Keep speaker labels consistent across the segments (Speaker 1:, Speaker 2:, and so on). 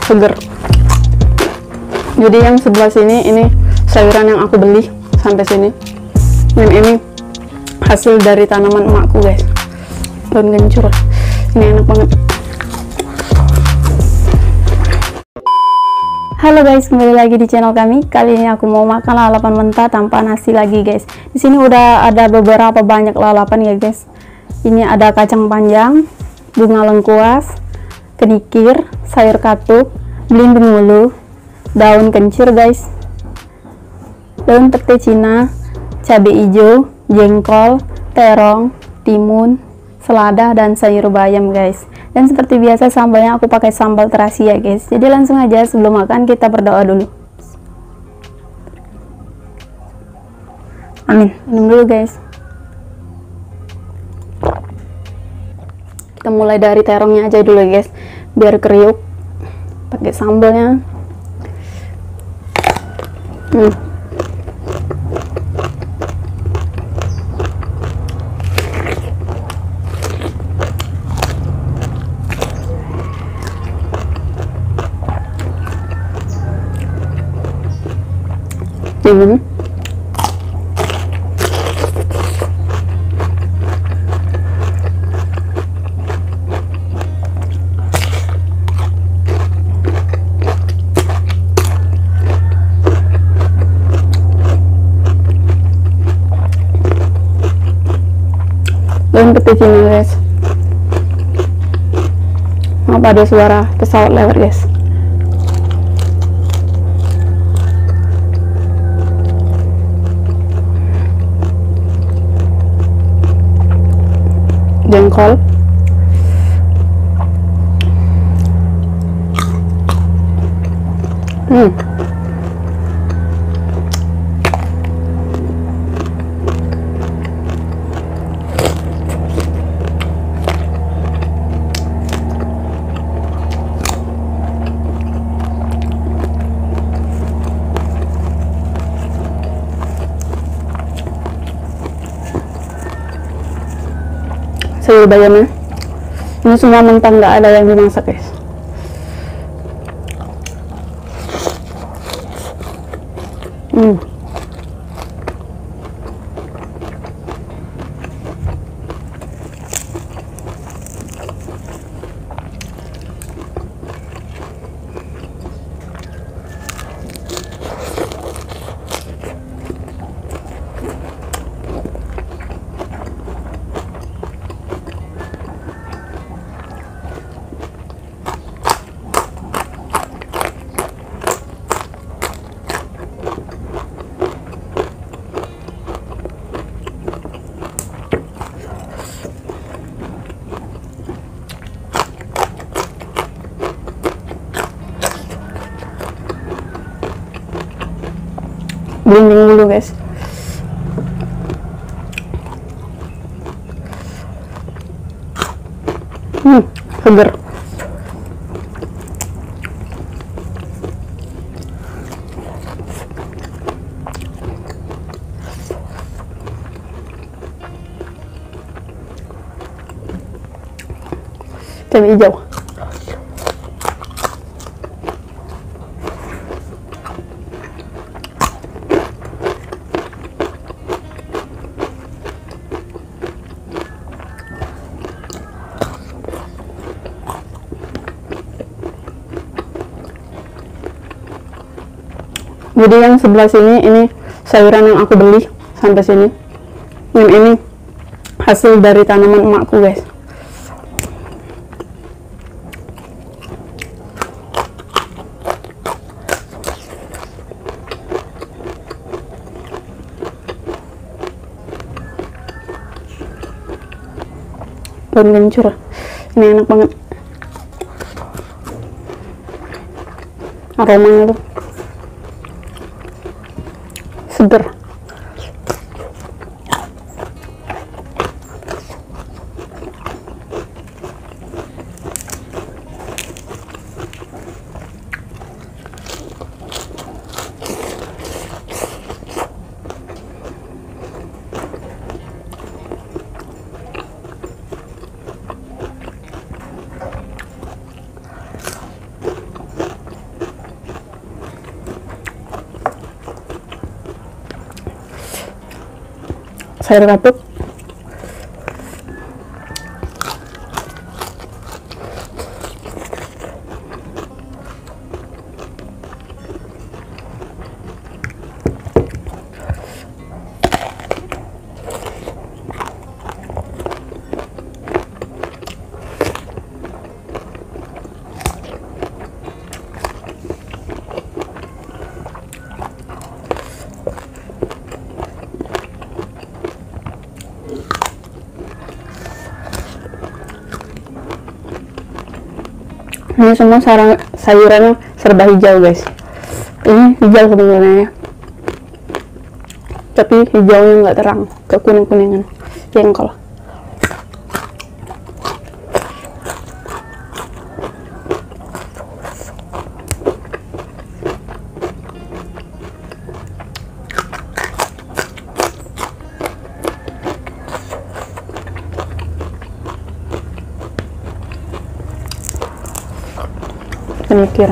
Speaker 1: seger. Jadi yang sebelah sini ini sayuran yang aku beli sampai sini, dan ini hasil dari tanaman emakku guys, daun kencur. Ini enak banget. Halo guys, kembali lagi di channel kami. Kali ini aku mau makan lalapan mentah tanpa nasi lagi guys. Di sini udah ada beberapa banyak lalapan ya guys. Ini ada kacang panjang, bunga lengkuas, kenikir, sayur katuk, belimbing ulu, daun kencur guys, daun pete Cina, cabai hijau, jengkol, terong, timun, selada, dan sayur bayam guys. Dan seperti biasa sambalnya aku pakai sambal terasi ya guys. Jadi langsung aja sebelum makan kita berdoa dulu. Amin. Minum dulu guys. Kita mulai dari terongnya aja dulu guys, biar kriuk. Pakai sambalnya. Timun, daun pete Cina guys. Maaf ada suara pesawat lewat guys. Jengkol, sayur bayamnya ini semua mentah, nggak ada yang dimasak guys. Belimbing dulu guys. Seger. Cabai hijau. Jadi yang sebelah sini ini sayuran yang aku beli sampai sini, dan ini hasil dari tanaman emakku guys. Daun kencur, ini enak banget aromanya tuh, seger. sayur katuk. Ini semua sayurannya serba hijau guys. Ini hijau sebenarnya, tapi hijaunya nggak terang, ke kuning-kuningan, jengkol. Mikir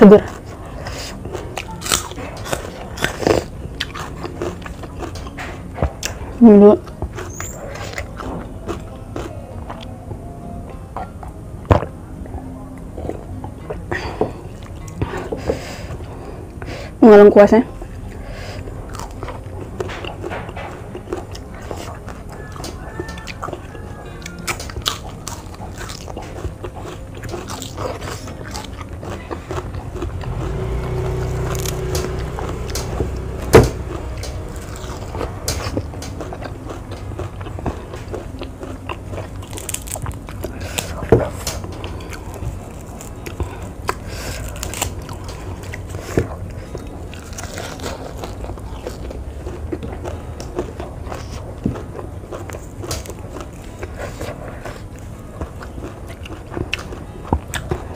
Speaker 1: seger. Dulu mengalung kuasnya.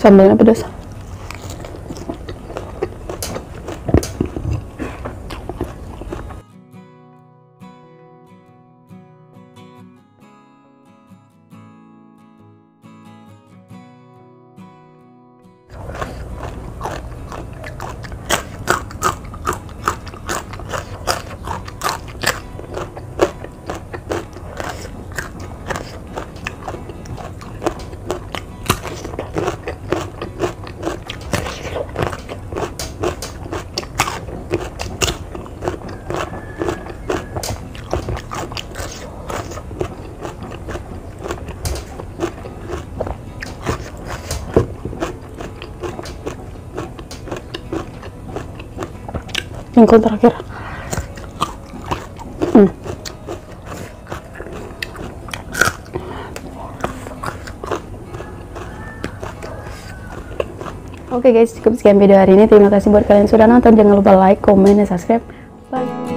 Speaker 1: Sambalnya pedas. Jengkol terakhir. Oke guys, cukup sekian video hari ini. Terima kasih buat kalian yang sudah nonton. Jangan lupa like, comment, dan subscribe. Bye.